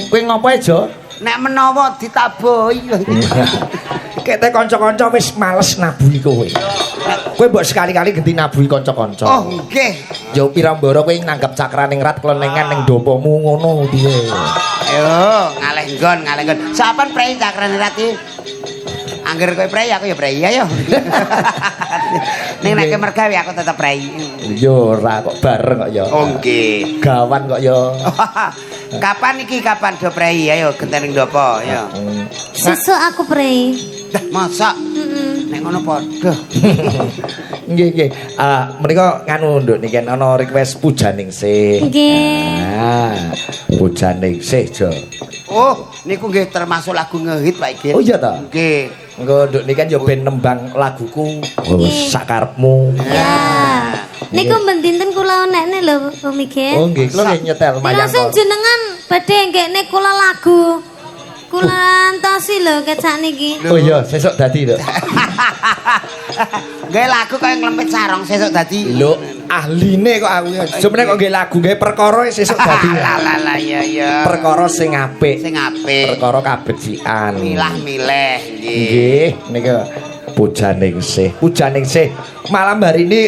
Kowe ngopo aja? Nek menawa ditabuhi. Kete kanca-kanca wis males nabuhi kowe. Kowe mbok sekali-kali genti nabuhi kanca-kanca. Oh, nggih. Yo pirambara kowe nanggap cakraning rat klenengan ning ndapamu ngono piye? Ayo, ngalih nggon. Sapan prei cakrane rat iki? Angger kowe prei aku ya prei ayo. Ning nek mergawe aku tetep prei. Yo ora kok bareng kok ya. Oh, nggih. Gawan kok ya. Kapan iki kapan do prei ayo genteng ndopo ya. Sesuk aku prei. Dah masak. Nek ngono padha. Nggih. Menika nganu nduk niki ana request pujaningsih. Nggih. Pujaningsih Jo. Oh, niku nggih termasuk lagu ngehit Pak Igit. Oh iya ta? Nggih. Engko nduk niki kan yo ben nembang laguku sakarepmu. Ya. Niku mendinten kula onekne lho Migel. Oh nggih, kula nggih nyetel mayang. Langsung jenengan badhe nggekne kula lagu. Kula antosi lho kecak niki. Oh iya, sesuk dadi lho. Nggih lagu kaya nglempit sarong sesuk dadi. Lho, ahline kok aku. Jemene kok nggih lagu nggih perkara sesuk dadi. Lah iya. Perkara sing apik. Sing apik. Perkara kabecikan. Milah-milih nggih. Nggih, niku pujaningsih. Malam hari ini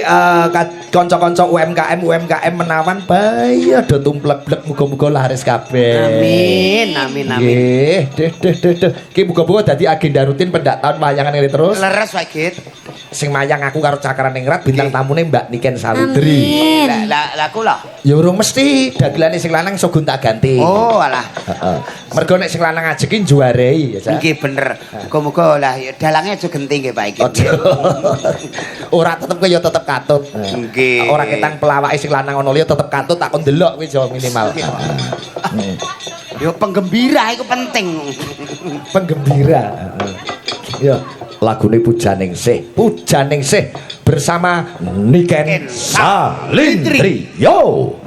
kanca-kanca UMKM menawan bae do tumplek-plek muga-muga laris kabeh. Amin. Nggih, deh. Ki muga-muga dadi agenda rutin pendak tahun wayangan ini terus. Leres Pak Igit. Sing mayang aku karo Cakraningrat bintang tamune Mbak Niken Saludri. Amin. Lah kula. Ya urung mesti dagelane sing lanang iso gonta ganti. Oh, alah. Heeh. Mergo nek sing lanang ajekin juarei ya, Cak. Nggih bener. Muga-muga lah ya dalange aja genting nggih Pak Igit. Ora tetep kowe ya tetep katut. Nggih. Ora ketang pelawake sing lanang ono liya tetep katut tak kon delok kowe jo minimal. Yo penggembira iku penting. Penggembira. Ya, lagune Pujaningsih bersama Niken Salindri. Yo.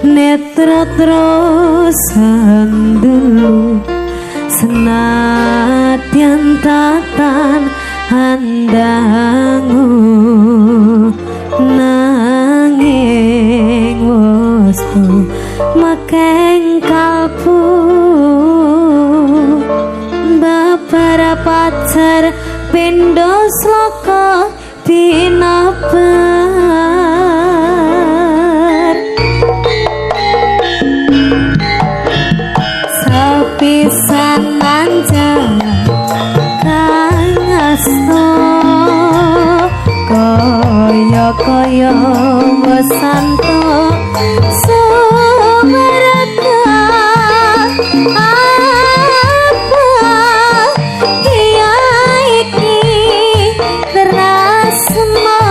Netra terus sandulu senadyan tatan handangu nanging wasku makeng kalbu babara pacar pindho sloka pinabar pisan manjang kang asto kaya wasanto sumerga apa iya iki terasma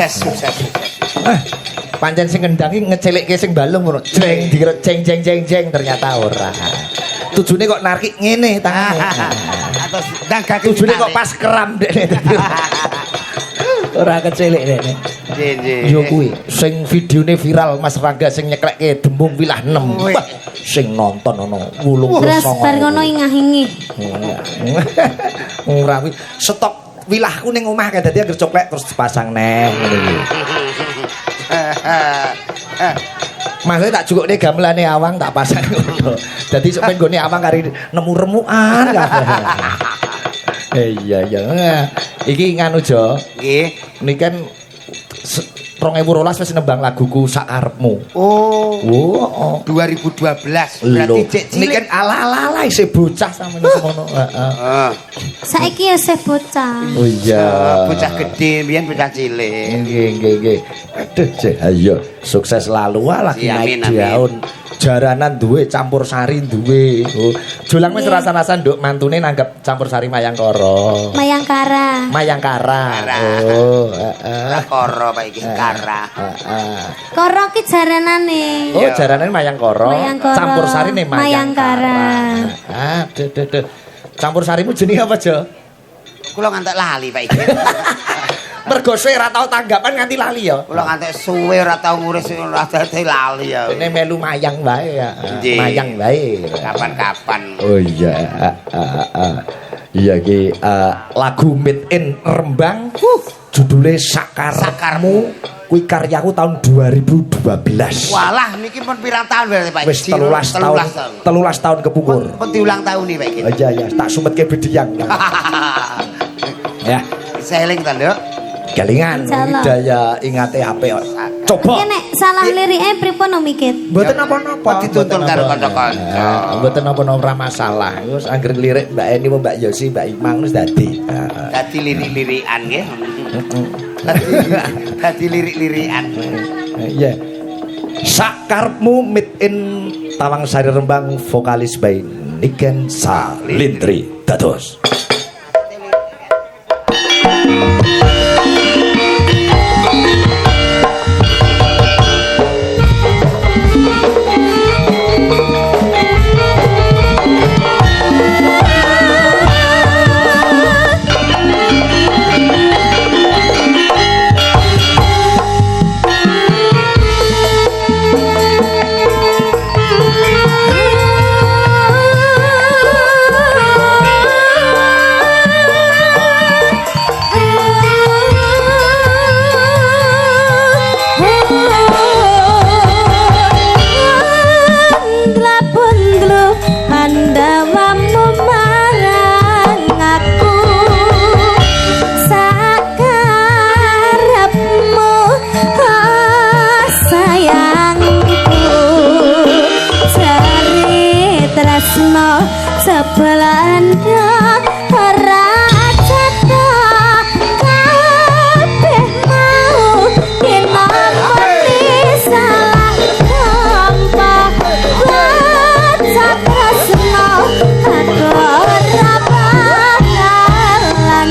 Sukses. Pancen sing ngendangi ngecelikke sing balung ngono. Jeng dikira jeng ternyata ora. Tujune kok narik ngene tangane. Atus ndang gak Tujune kok pas keram dekne. Ora kecelik dekne. Nggih. Yo kuwi sing videone viral Mas Rangga sing nyeklekke Dembung Wilah 6. Wah, sing nonton ono 89. Terus bar ngono ingah-ingih. Ora kuwi stok wilahku ning omah kae dadi anggere coklek terus dipasang neh ngene iki. Maksudnya tak jukukne gamelane awang tak pasang ngono. Dadi sok ben gone awang kari nemu remukan kabeh. Iya. Iki nganu Jo. Nggih. Niki kan 2012 wis nembang laguku Sakarepmu. Oh. 2012. Berarti cek cilik. Niki kan ala-ala isih bocah sampeyan ngono. Heeh. Saiki ya sih bocah. Oh iya. Bocah gede, biyen bocah cilik. Nggih. Aduh, ayo sukses selalu lagi naik daun. Jaranan duwe, campur sari duwe. Oh, Jolang wis rasa-rasan nduk mantune nanggap campur sari Mayangkara. Mayangkara. Oh, heeh. Kara Pak iki Kara. Heeh. Kara ki jaranane. Oh, jaranane Mayangkara. Campur sarine Mayangkara. Aduh. Campur sarimu jenenge apa, Jo? Kula ngantek lali Pak iki. Mergo suwe ora tau tanggapan nganti lali ya. Kula nganti suwe ora tau nguris ora dadi lali ya. Dene melu mayang wae ya. Nggih. Mayang wae. Kapan-kapan. Oh iya. Iya ki lagu Made in Rembang. Judule Sakarmu. Kuwi karyaku tahun 2012. Walah niki pun pirang tahun berarti Pak? Wis 13 tahun. 13 tahun kepungkur. Pun diulang tahun nih Pak iki. Oh iya ya, tak sumetke bediang. Ya, Seling ta, Nduk? kelingan Insyaallah. daya ingate HP. Coba. Iki nek salah lirike pripun Mikit? Mboten napa-napa. Dituntun karo kanca-kanca. Mboten napa-napa ora masalah. Wis anggere lirik Mbak Eni Mbak Yosi, Mbak Imang wis dadi. Dadi lirik-lirikan nggih. Dadi lirik-lirikan. Iya. Sakarepmu Made in Tawangsari Rembang vokalis by Niken Salintri dados. Sebelanda rajata kabeh mau dinamoni salah tanpa baca tresno aku ora bakalan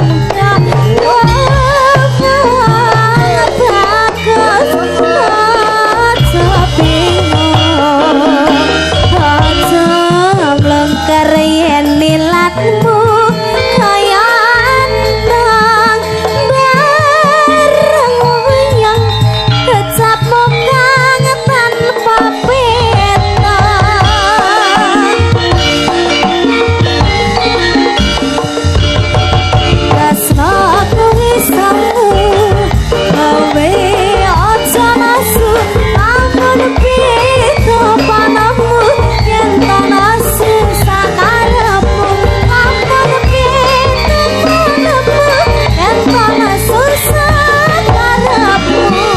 nilatmu kaya andang bareng yang kecapmu kang tanpa peta rasno kuwi samu gawe aja nasu ampun pito panamu yen nasu sakarepmu ampun pito panamu yen nasu sakarepmu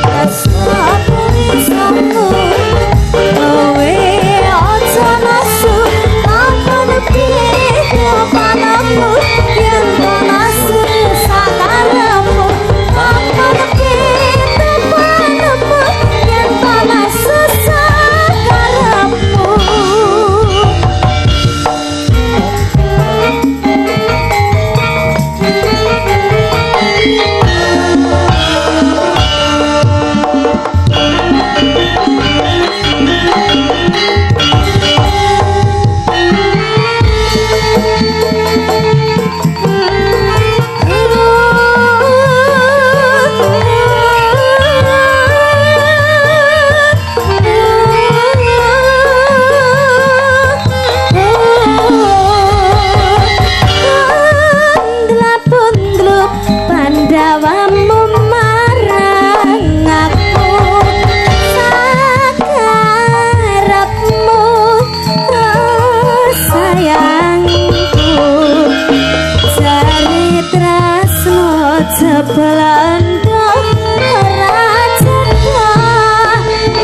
rasno kuwi samu gawe aja nasu ampun pito panamu yen nasu sakarepmu ampun pito panamu yen nasu sakarepmu Pandawamu marang aku sakarepmu sayangku jari tresno sebelanda rajata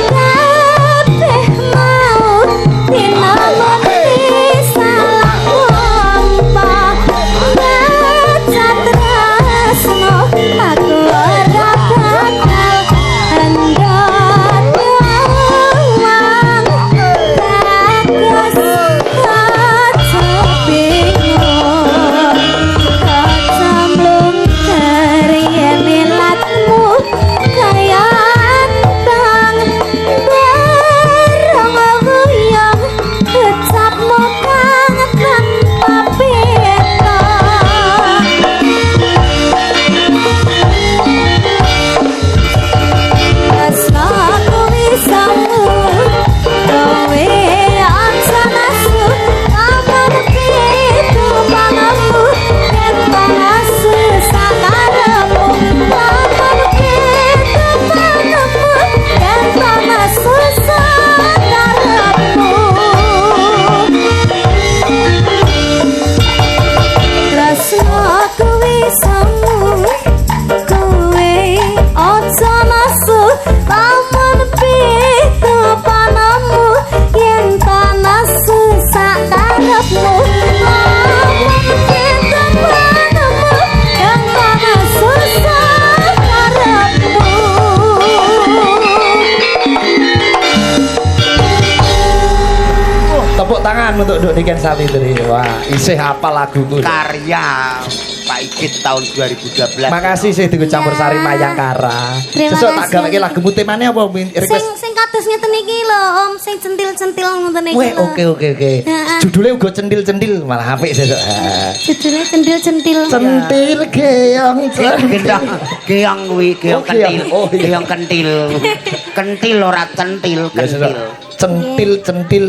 kabeh mau dinamoni salah tanpa baca tresno aku ora bakal endon bagus kaca bingung kacamlung kariyen nilat tangan untuk Nduk Niken Salindri. Wah, isih apa laguku. Karya Pak Igit tahun 2012. Makasih sih diku campur sari Mayangkara. Terima Sesuk tak kasih. gaweke lagumu temane apa request? Sing kados ngeten iki lho, Om, sing centil-centil ngoten iki. Weh, lho. oke. Heeh. Judulnya uga cendil-cendil, malah apik sesuk. Judulnya centil-centil. Centil keong Gendang keong kuwi, keong Oh, keong. kentil. Oh, iya. Keong kentil. Kentil ora centil, Ya, sesuk. kentil. Centil-centil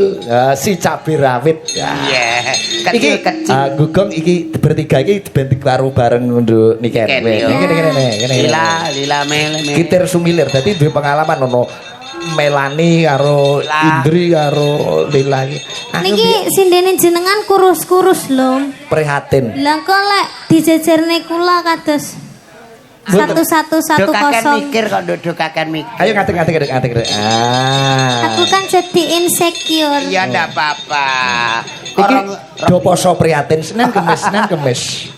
si cabai rawit. Ya. Iya, Iki kecil-kecil. Gugong iki bertiga iki dibentuk karo bareng Nduk Niken. Niken, Weh, yo. ngene. Lila mele. Kitir Sumilir. Dadi duwe pengalaman ono Melani karo Lila. Indri karo Lila iki. Aku Niki sindene jenengan kurus-kurus lho. prihatin. Lah kok lek dijejerne kula kados Mboten. 1110. -110. Mikir kok nduk kakek mikir. Ayo ngatik. Aku kan jadi insecure. Iya ndak apa-apa. Iki do poso prihatin Senin Kemis.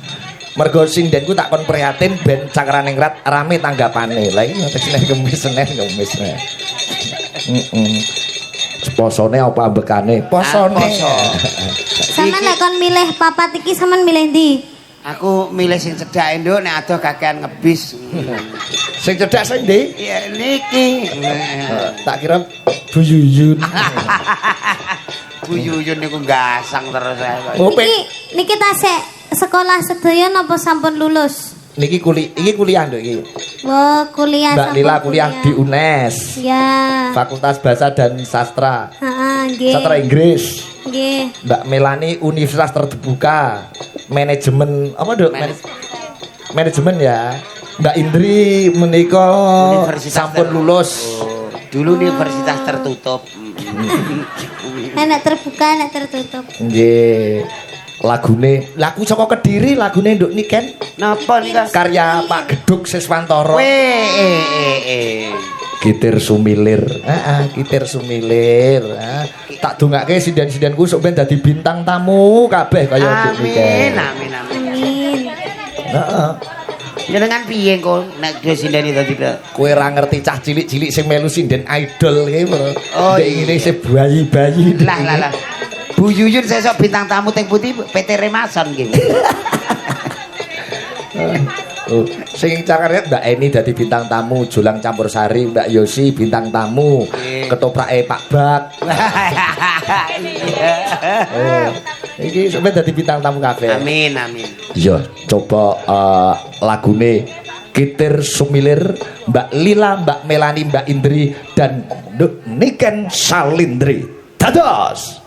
Mergo sindenku tak kon prihatin ben Cakraningrat rame tanggapane. Lah iki Senin Kemis. Posone apa ambekane? Posone. Poso. Sampeyan lek kon milih papat iki sampeyan milih ndi? Aku milih sing cedhake nduk nek ado kakean ngebis. Sing cedhak sing ndi? Ya niki. Tak kira Bu Yuyun. Bu Yuyun niku gasang terus saya. Oh, Niki tasik sekolah sedaya napa sampun lulus? Niki kuliah nduk iki. Oh, kuliah. Mbak sampun Lila kuliah di UNES. Ya. Fakultas Bahasa dan Sastra. Heeh, nggih. Sastra Inggris. Nggih. Mbak Melani Universitas Terbuka. Manajemen apa Dok? Manajemen ya. Mbak Indri menika sampun lulus. Dulu universitas tertutup. Enak terbuka, enak tertutup. Nggih. Lagune, lagu saka Kediri lagune Nduk Niken. Napa nika? Karya Pak Geduk Siswantoro. Kitir Sumilir. Kitir Sumilir. Tak dongake sinden-sindenku sok ben dadi bintang tamu kabeh kaya Nduk Niken. Amin. Amin. Heeh. Jenengan piye kok nek dhewe sindeni dadi Kowe ora ngerti cah cilik-cilik sing melu sinden idol iki, Bro. Oh, Ndek ngene se bayi-bayi. lah. Bu Yuyun sesuk bintang tamu teng putih PT Remason nggih. Oh, sing cakare Mbak Eni dadi bintang tamu, Julang Campursari, Mbak Yosi bintang tamu, ketoprake Pak Bak. Oh, iki sampe dadi bintang tamu kabeh. Amin. Iya, coba lagune Kitir Sumilir, Mbak Lila, Mbak Melani, Mbak Indri dan Nduk Niken Salindri. Dados.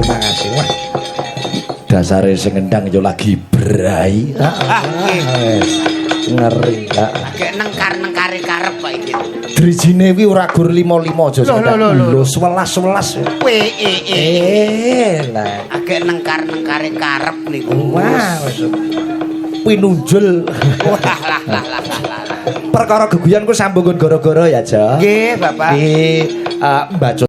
makasih. Wah. Dasare sing ngendang yo lagi brai. Ngeri. Agek nengkar-nengkare karep kok iki. Drijine wi ora gur 5-5 aja sampeyan. Lho 11. Lah, Agek nengkar-nengkare karep niku. wah wis pinunjul. Lah. Perkara geguyanku sambung gara-gara ya, Jo. Nggih, Bapak. Mbak